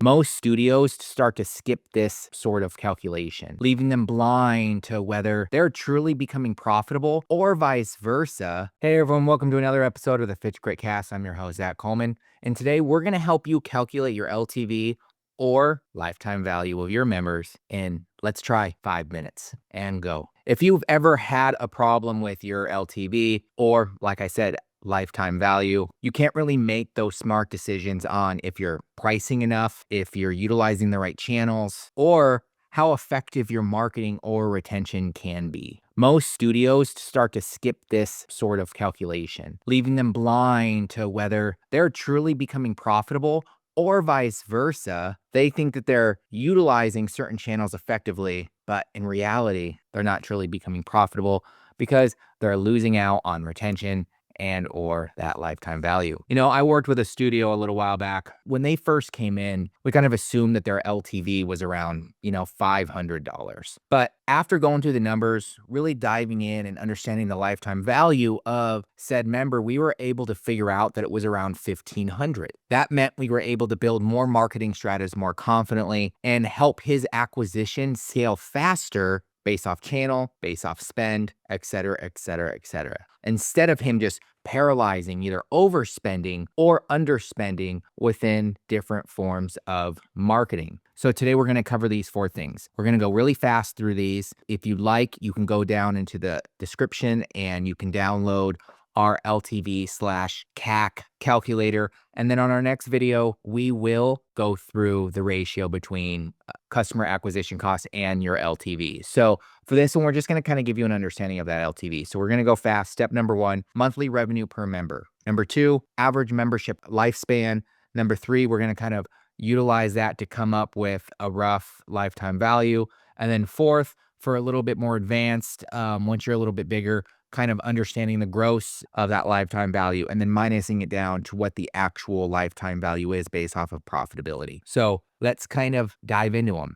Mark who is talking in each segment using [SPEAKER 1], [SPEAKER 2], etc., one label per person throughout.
[SPEAKER 1] Most studios start to skip this sort of calculation, leaving them blind to whether they're truly becoming profitable or vice versa. Hey everyone, welcome to another episode of the Fitch Great Cast. I'm your host, Zach Coleman, and today we're going to help you calculate your LTV or lifetime value of your members in, let's try, 5 minutes and go. If you've ever had a problem with your LTV or, like I said, lifetime value, you can't really make those smart decisions on if you're pricing enough, if you're utilizing the right channels, or how effective your marketing or retention can be. Most studios start to skip this sort of calculation, leaving them blind to whether they're truly becoming profitable or vice versa. They think that they're utilizing certain channels effectively, but in reality, they're not truly becoming profitable because they're losing out on retention and or that lifetime value. You know, I worked with a studio a little while back. When they first came in, we kind of assumed that their LTV was around, $500. But after going through the numbers, really diving in and understanding the lifetime value of said member, we were able to figure out that it was around $1,500. That meant we were able to build more marketing strategies more confidently and help his acquisition scale faster based off channel, based off spend, et cetera, et cetera, et cetera. Instead of him just paralyzing, either overspending or underspending within different forms of marketing. So today we're going to cover these 4 things. We're going to go really fast through these. If you'd like, you can go down into the description and you can download our LTV/CAC calculator. And then on our next video, we will go through the ratio between customer acquisition costs and your LTV. So for this one, we're just going to kind of give you an understanding of that LTV. So we're going to go fast. Step number 1, monthly revenue per member. Number 2, average membership lifespan. Number 3, we're going to kind of utilize that to come up with a rough lifetime value. And then 4th, for a little bit more advanced, once you're a little bit bigger, kind of understanding the gross of that lifetime value and then minusing it down to what the actual lifetime value is based off of profitability. So let's kind of dive into them.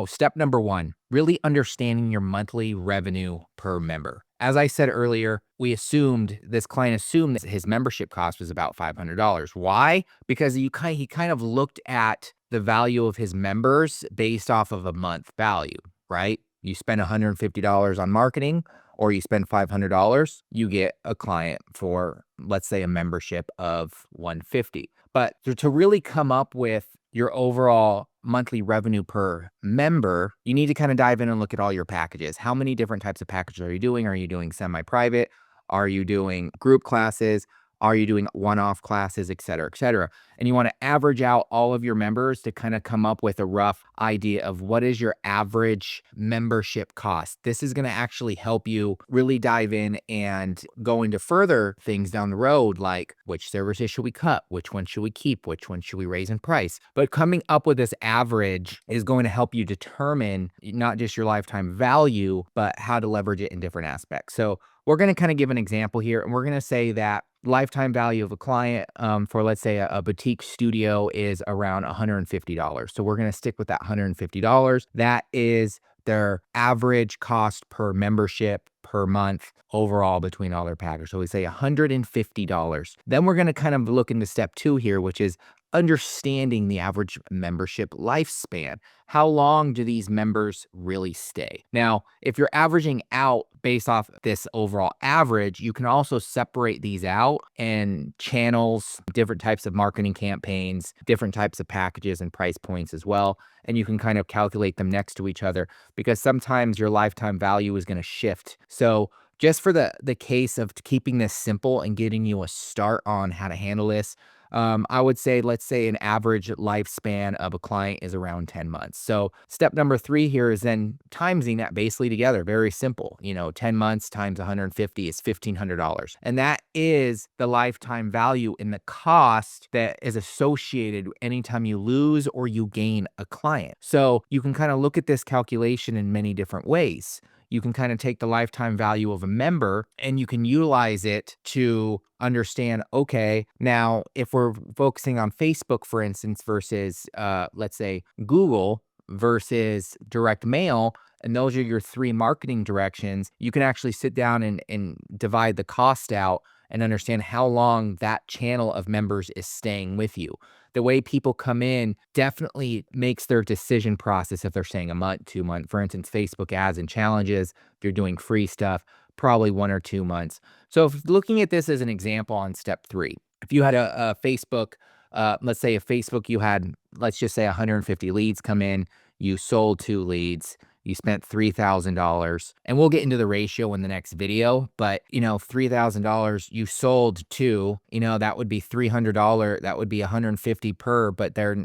[SPEAKER 1] Step number 1, really understanding your monthly revenue per member. As I said earlier, this client assumed that his membership cost was about $500. Why? Because he kind of looked at the value of his members based off of a month value, right? You spend $150 on marketing, or you spend $500, you get a client for, let's say, a membership of $150. But to really come up with your overall monthly revenue per member, you need to kind of dive in and look at all your packages. How many different types of packages are you doing? Are you doing semi-private? Are you doing group classes? Are you doing one-off classes, et cetera, et cetera? And you want to average out all of your members to kind of come up with a rough idea of what is your average membership cost. This is going to actually help you really dive in and go into further things down the road, like which services should we cut? Which one should we keep? Which one should we raise in price? But coming up with this average is going to help you determine not just your lifetime value, but how to leverage it in different aspects. So we're going to kind of give an example here, and we're going to say that lifetime value of a client for, let's say, a boutique studio is around $150. So we're going to stick with that $150. That is their average cost per membership per month overall between all their packages. So we say $150. Then we're going to kind of look into step 2 here, which is understanding the average membership lifespan. How long do these members really stay? Now, if you're averaging out based off this overall average, you can also separate these out and channels, different types of marketing campaigns, different types of packages and price points as well. And you can kind of calculate them next to each other because sometimes your lifetime value is going to shift. So just for the case of keeping this simple and getting you a start on how to handle this, I would say, let's say an average lifespan of a client is around 10 months. So step number 3 here is then timesing that basically together. Very simple. 10 months times 150 is $1,500. And that is the lifetime value in the cost that is associated anytime you lose or you gain a client. So you can kind of look at this calculation in many different ways. You can kind of take the lifetime value of a member and you can utilize it to understand, okay, now if we're focusing on Facebook, for instance, versus, let's say, Google versus direct mail, and those are your 3 marketing directions, you can actually sit down and divide the cost out and understand how long that channel of members is staying with you. The way people come in definitely makes their decision process if they're staying a month, 2 months. For instance, Facebook ads and challenges, if you're doing free stuff, probably 1 or 2 months. So if looking at this as an example on step 3, if you had a Facebook, let's say a Facebook, you had, let's just say 150 leads come in, you sold 2 leads, you spent $3,000, and we'll get into the ratio in the next video, but $3,000, you sold 2, that would be $300, that would be 150 per, but they're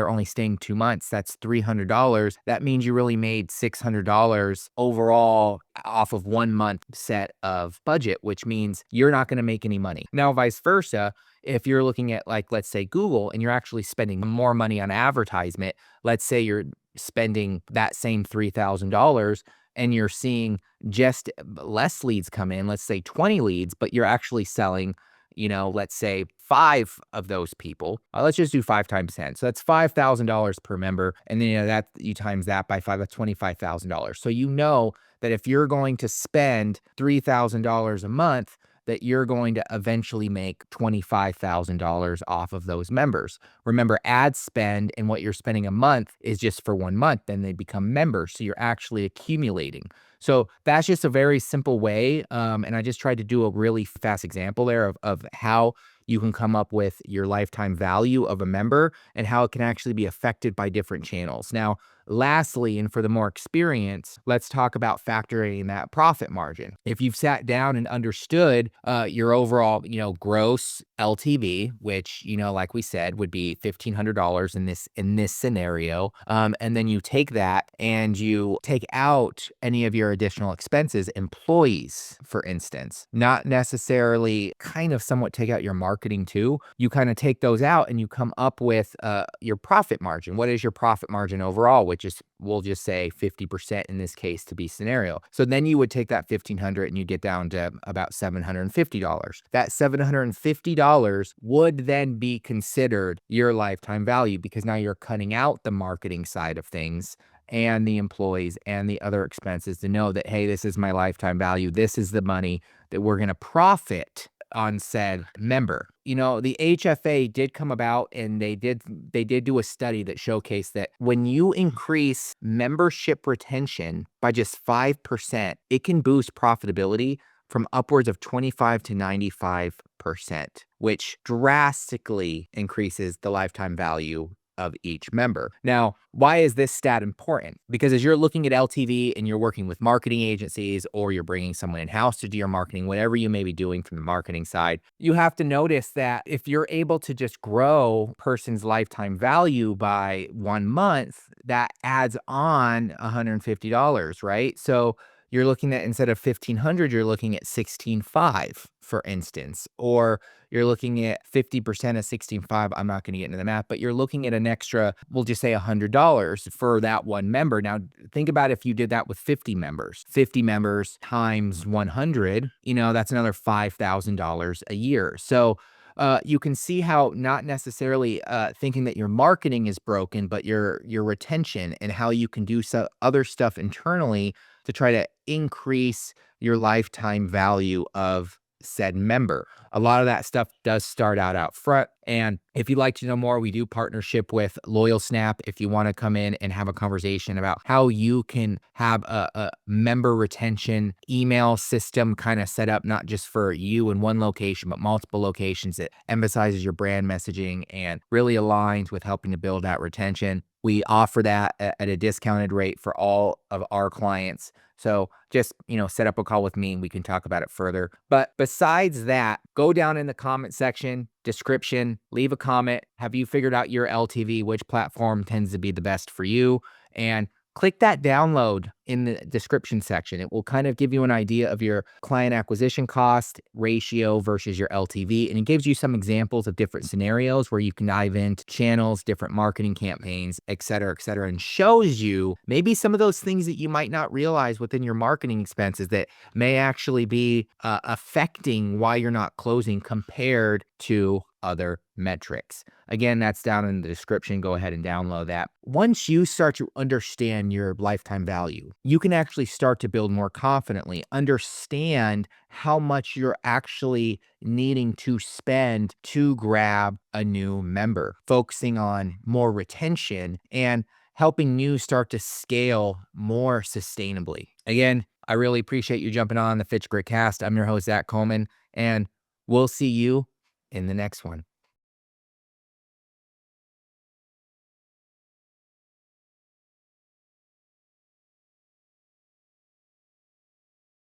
[SPEAKER 1] only staying 2 months. That's $300. That means you really made $600 overall off of 1 month set of budget, which means you're not going to make any money. Now, vice versa, if you're looking at, like, let's say Google, and you're actually spending more money on advertisement, let's say you're spending that same $3,000 and you're seeing just less leads come in, let's say 20 leads, but you're actually selling, let's say 5 of those people. Let's just do 5 times 10. So that's $5,000 per member. And then, that you times that by 5, that's $25,000. So that if you're going to spend $3,000 a month, that you're going to eventually make $25,000 off of those members. Remember, ad spend and what you're spending a month is just for 1 month, then they become members. So you're actually accumulating. So that's just a very simple way. And I just tried to do a really fast example there of how you can come up with your lifetime value of a member and how it can actually be affected by different channels. Now, lastly, and for the more experience, let's talk about factoring that profit margin. If you've sat down and understood your overall, gross LTV, which, like we said, would be $1,500 in this scenario, and then you take that and you take out any of your additional expenses, employees, for instance, not necessarily, kind of somewhat take out your marketing too. You kind of take those out and you come up with your profit margin. What is your profit margin overall? Which is, we'll just say 50% in this case to be scenario. So then you would take that $1,500 and you get down to about $750. That $750 would then be considered your lifetime value, because now you're cutting out the marketing side of things and the employees and the other expenses to know that, hey, this is my lifetime value. This is the money that we're going to profit on said member. The HFA did come about, and they did do a study that showcased that when you increase membership retention by just 5%, it can boost profitability from upwards of 25 to 95%, which drastically increases the lifetime value of each member. Now, why is this stat important? Because as you're looking at LTV and you're working with marketing agencies, or you're bringing someone in-house to do your marketing, whatever you may be doing from the marketing side, you have to notice that if you're able to just grow a person's lifetime value by 1 month, that adds on $150, right? So you're looking at, instead of $1,500, you're looking at $16,500, for instance, or you're looking at 50% of $16,500. I'm not going to get into the math, but you're looking at an extra, we'll just say $100 for that one member. Now, think about if you did that with 50 members. 50 members times 100, that's another $5,000 a year. So you can see how not necessarily thinking that your marketing is broken, but your retention, and how you can do other stuff internally to try to increase your lifetime value of said member. A lot of that stuff does start out front. And if you'd like to know more, we do partnership with LoyalSnap. If you want to come in and have a conversation about how you can have a member retention email system kind of set up, not just for you in one location, but multiple locations, that emphasizes your brand messaging and really aligns with helping to build that retention, we offer that at a discounted rate for all of our clients. So just, set up a call with me and we can talk about it further. But besides that, go down in the comment section, description, leave a comment. Have you figured out your LTV? Which platform tends to be the best for you? And click that download in the description section. It will kind of give you an idea of your client acquisition cost ratio versus your LTV. And it gives you some examples of different scenarios where you can dive into channels, different marketing campaigns, et cetera, and shows you maybe some of those things that you might not realize within your marketing expenses that may actually be affecting why you're not closing compared to other metrics. Again, that's down in the description. Go ahead and download that. Once you start to understand your lifetime value, you can actually start to build more confidently, understand how much you're actually needing to spend to grab a new member, focusing on more retention and helping you start to scale more sustainably. Again, I really appreciate you jumping on the Fitch Grit Cast. I'm your host, Zach Coleman, and we'll see you in the next one.